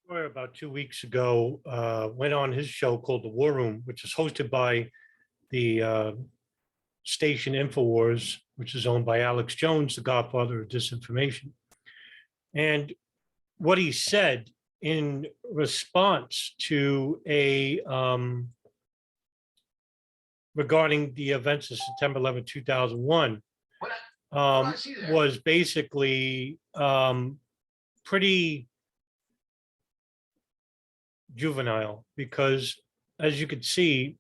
About 2 weeks ago, went on his show called The War Room, which is hosted by the station Infowars, which is owned by Alex Jones, the godfather of disinformation. And what he said in response to regarding the events of September 11, 2001, was basically pretty juvenile, because as you could see,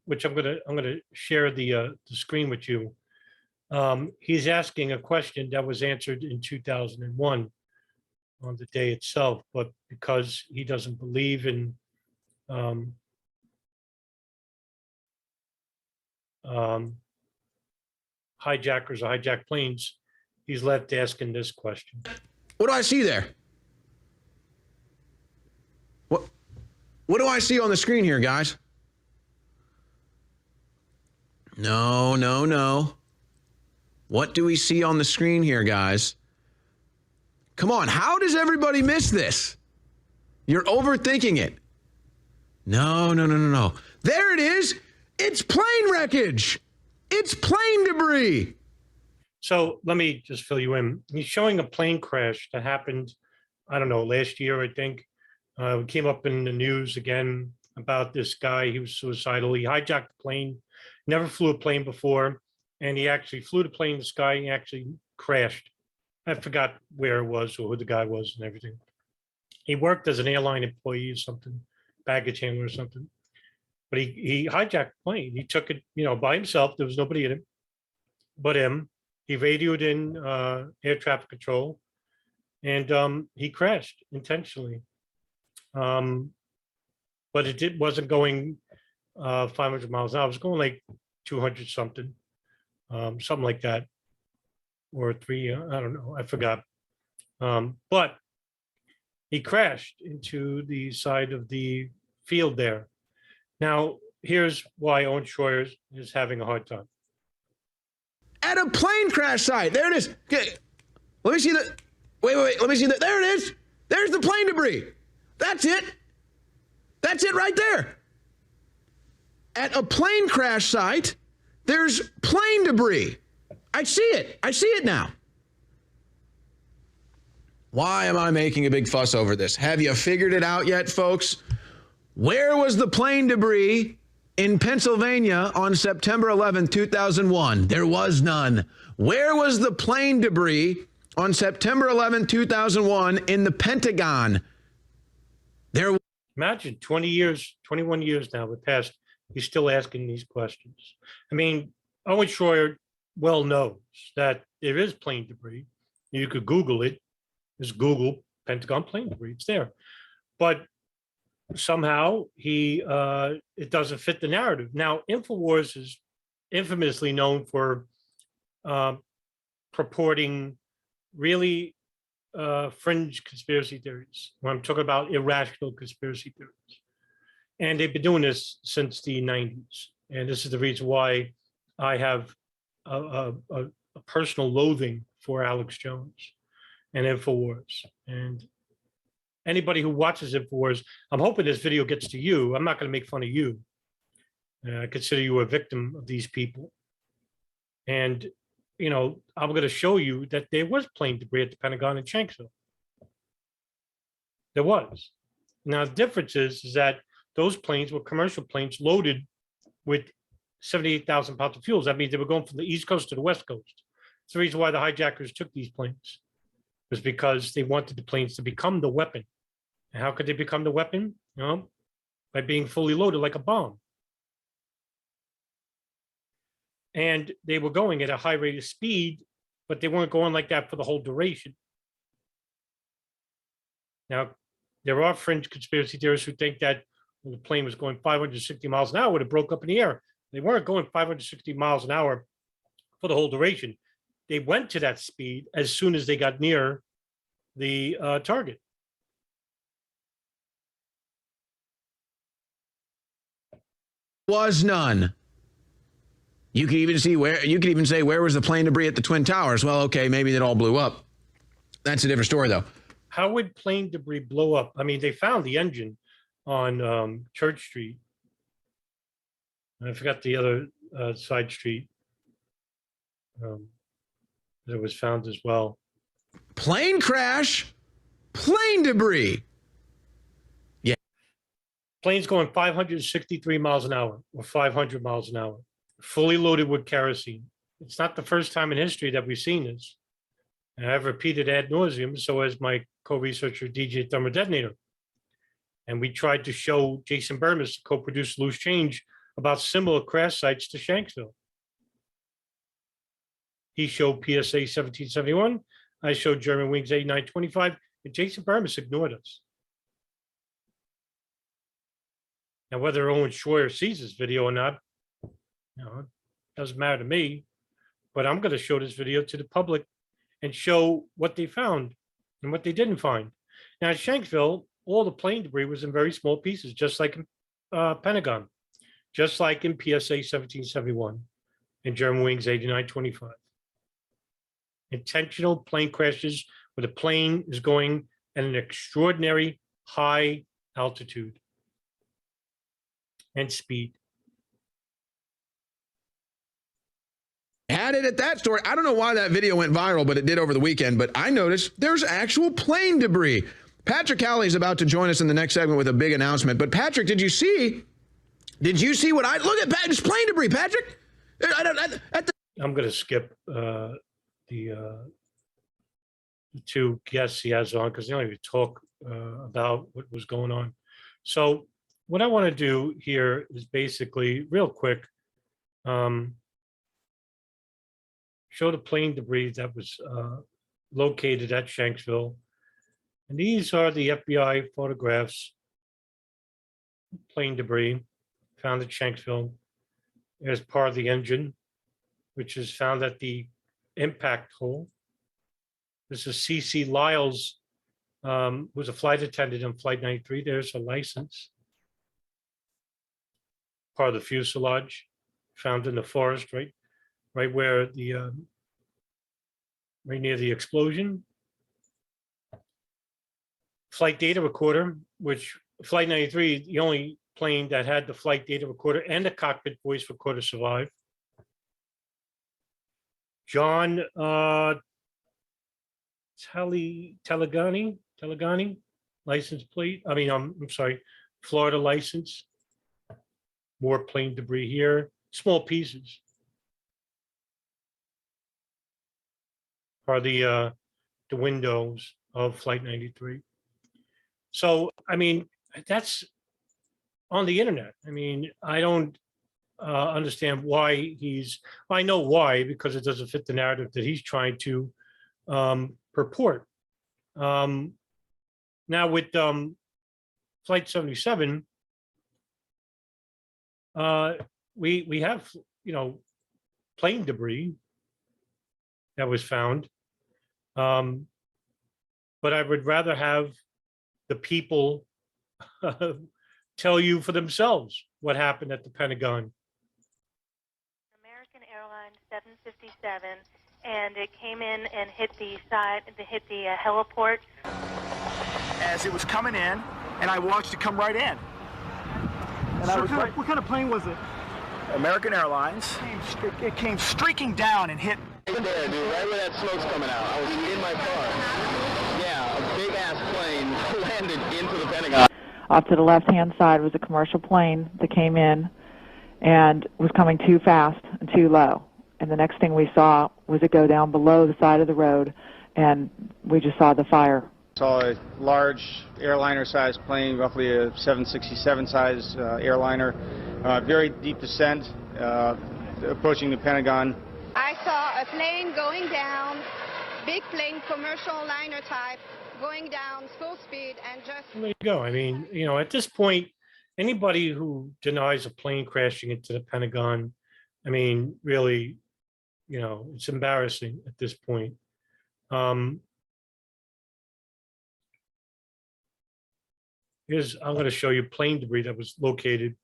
which I'm gonna share the screen with you. He's asking a question that was answered in 2001 on the day itself, but because he doesn't believe in hijackers or hijacked planes, he's left asking this question. What do I see there? What do I see on the screen here, guys? No. What do we see on the screen here, guys? Come on, how does everybody miss this? You're overthinking it. No. There it is. It's plane wreckage. It's plane debris. So let me just fill you in. He's showing a plane crash that happened, I don't know, last year, I think. We came up in the news again about this guy. He was suicidal. He hijacked a plane, never flew a plane before, and he actually flew the plane in the sky and he actually crashed. I forgot where it was or who the guy was and everything. He worked as an airline employee or something, baggage handler or something. But he hijacked the plane. He took it, by himself. There was nobody in it but him. He radioed in air traffic control, and he crashed intentionally. But it wasn't going 500 miles an hour. It was going like 200 something, something like that, or three. I don't know. I forgot. But he crashed into the side of the field there. Now, here's why Owen Shroyer is having a hard time. At a plane crash site. There it is. Okay. Let me see the. Wait. Let me see that. There it is. There's the plane debris. That's it. That's it right there. At a plane crash site, there's plane debris. I see it. I see it now. Why am I making a big fuss over this? Have you figured it out yet, folks? Where was the plane debris in Pennsylvania on September 11, 2001? There was none. Where was the plane debris on September 11, 2001 in the Pentagon? Imagine 20 years, 21 years now have passed. He's still asking these questions. I mean, Owen Shroyer well knows that there is plane debris. You could Google it. Just Google Pentagon plane debris. It's there. But somehow it doesn't fit the narrative. Now, Infowars is infamously known for purporting really fringe conspiracy theories. When I'm talking about irrational conspiracy theories. And they've been doing this since the 90s. And this is the reason why I have a personal loathing for Alex Jones and Infowars. And anybody who watches Infowars, I'm hoping this video gets to you. I'm not going to make fun of you. I consider you a victim of these people. And, I'm going to show you that there was plane debris at the Pentagon and Shanksville. There was. Now, the difference is that those planes were commercial planes loaded with 78,000 pounds of fuels. That means they were going from the East Coast to the West Coast. It's the reason why the hijackers took these planes, was because they wanted the planes to become the weapon. And how could they become the weapon? By being fully loaded like a bomb. And they were going at a high rate of speed, but they weren't going like that for the whole duration. Now, there are fringe conspiracy theorists who think that when the plane was going 560 miles an hour, it broke up in the air. They weren't going 560 miles an hour for the whole duration. They went to that speed as soon as they got near the target. Was none. You could even say where was the plane debris at the Twin Towers? Well, okay, maybe it all blew up. That's a different story, though. How would plane debris blow up? I mean, they found the engine on Church Street. I forgot the other side street that was found as well. Plane crash, plane debris. Yeah. Planes going 563 miles an hour or 500 miles an hour, fully loaded with kerosene. It's not the first time in history that we've seen this. And I've repeated ad nauseum, so has my co-researcher, DJ Thumber Detonator. And we tried to show Jason Burmis, co-produced Loose Change, about similar crash sites to Shanksville. He showed PSA 1771. I showed German Wings 8925, and Jason Burmis ignored us. Now, whether Owen Shroyer sees this video or not, doesn't matter to me, but I'm going to show this video to the public and show what they found and what they didn't find. Now, at Shanksville, all the plane debris was in very small pieces, just like in Pentagon, just like in PSA 1771 and German Wings 8925. Intentional plane crashes where the plane is going at an extraordinary high altitude and speed. Had it at that story. I don't know why that video went viral, but it did over the weekend. But I noticed there's actual plane debris. Patrick Halley is about to join us in the next segment with a big announcement. But Patrick, did you see what I look at? It's plane debris, Patrick. I'm going to skip the two guests he has on because they don't even talk about what was going on. So what I want to do here is basically real quick, show the plane debris that was located at Shanksville. And these are the FBI photographs, plane debris found at Shanksville. There's part of the engine, which is found at the impact hole. This is C.C. Lyles, who's a flight attendant on Flight 93. There's a license. Part of the fuselage found in the forest, right where the, right near the explosion. Flight data recorder, which Flight 93, the only plane that had the flight data recorder and the cockpit voice recorder survived. John Telegani, license plate. I'm sorry, Florida license. More plane debris here, small pieces. Are the windows of Flight 93. So, I mean, that's on the internet. I mean, I don't understand why I know why, because it doesn't fit the narrative that he's trying to purport. Now with Flight 77, we have, plane debris that was found. But I would rather have the people tell you for themselves what happened at the Pentagon. American Airlines 757, and it came in and hit the heliport. As it was coming in, and I watched it come right in. And so what kind of plane was it? American Airlines. It came streaking down and hit. Right there, dude, right where that smoke's coming out. I was in my car. Yeah, a big-ass plane landed into the Pentagon. Off to the left-hand side was a commercial plane that came in and was coming too fast and too low. And the next thing we saw was it go down below the side of the road, and we just saw the fire. Saw a large airliner-sized plane, roughly a 767-size airliner, very deep descent, approaching the Pentagon. I saw a plane going down, big plane, commercial liner type, going down full speed and just... There you go. I mean, at this point, anybody who denies a plane crashing into the Pentagon, I mean, really, it's embarrassing at this point. I'm going to show you plane debris that was located.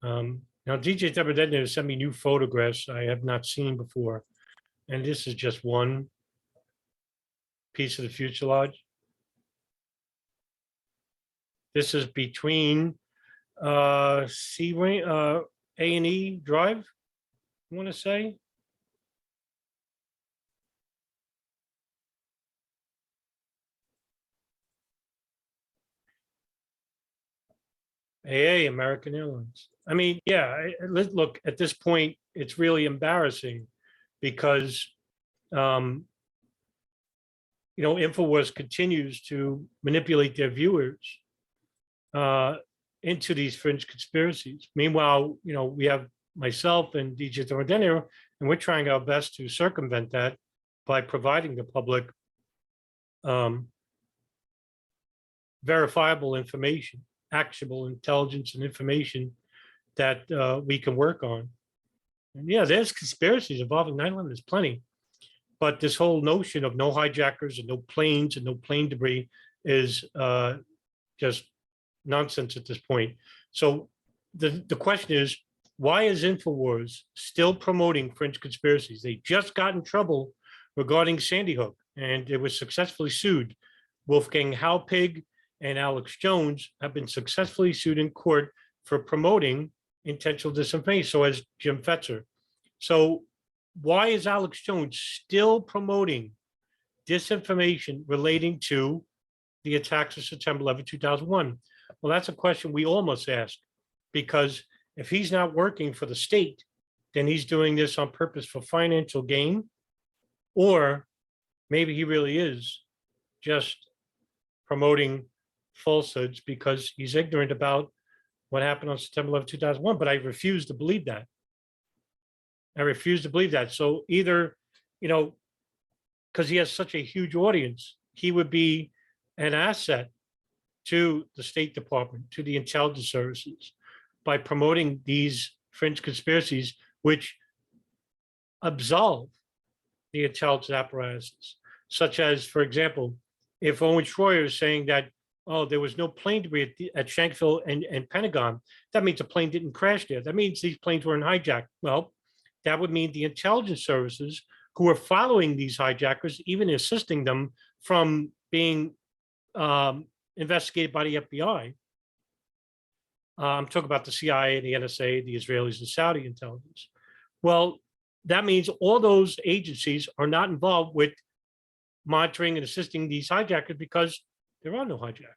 Now, DJ Detonator sent me new photographs I have not seen before. And this is just one piece of the fuselage. This is between A&E Drive, I want to say. AA, American Airlines. I mean, yeah, look, at this point, it's really embarrassing because, Infowars continues to manipulate their viewers into these fringe conspiracies. Meanwhile, we have myself and DJ Thorndenio, and we're trying our best to circumvent that by providing the public verifiable information, actionable intelligence and information that we can work on. And yeah, there's conspiracies involving 9/11, there's plenty. But this whole notion of no hijackers and no planes and no plane debris is just nonsense at this point. So the question is, why is Infowars still promoting fringe conspiracies? They just got in trouble regarding Sandy Hook, and it was successfully sued. Wolfgang Halpig and Alex Jones have been successfully sued in court for promoting intentional disinformation, so has Jim Fetzer. So why is Alex Jones still promoting disinformation relating to the attacks of September 11, 2001? Well, that's a question we all must ask, because if he's not working for the state, then he's doing this on purpose for financial gain, or maybe he really is just promoting falsehoods because he's ignorant about what happened on September 11, 2001. But I refuse to believe that. I refuse to believe that. So either, because he has such a huge audience, he would be an asset to the State Department, to the intelligence services, by promoting these fringe conspiracies, which absolve the intelligence apparatuses, such as, for example, if Owen Shroyer is saying that, oh, there was no plane debris at Shanksville and Pentagon, that means a plane didn't crash there. That means these planes weren't hijacked. Well, that would mean the intelligence services who are following these hijackers, even assisting them from being investigated by the FBI. I'm talking about the CIA, the NSA, the Israelis, and Saudi intelligence. Well, that means all those agencies are not involved with monitoring and assisting these hijackers because there are no hijackers.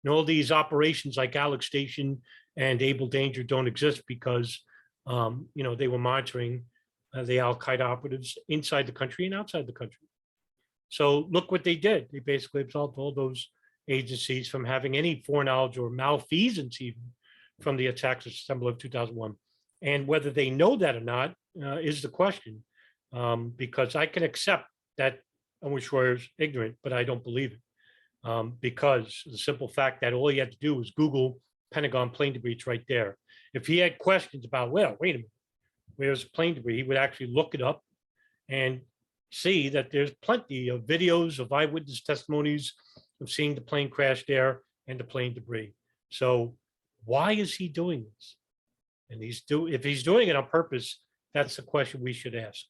And all these operations like Alex Station and Able Danger don't exist because they were monitoring the Al-Qaeda operatives inside the country and outside the country. So look what they did. They basically absolved all those agencies from having any foreknowledge or malfeasance even from the attacks of September of 2001. And whether they know that or not is the question, because I can accept that Owen Shroyer's ignorant, but I don't believe it, because the simple fact that all he had to do was Google Pentagon plane debris right there. If he had questions about, well, wait a minute, where's plane debris, he would actually look it up and see that there's plenty of videos of eyewitness testimonies of seeing the plane crash there and the plane debris. So why is he doing this? And if he's doing it on purpose, that's the question we should ask.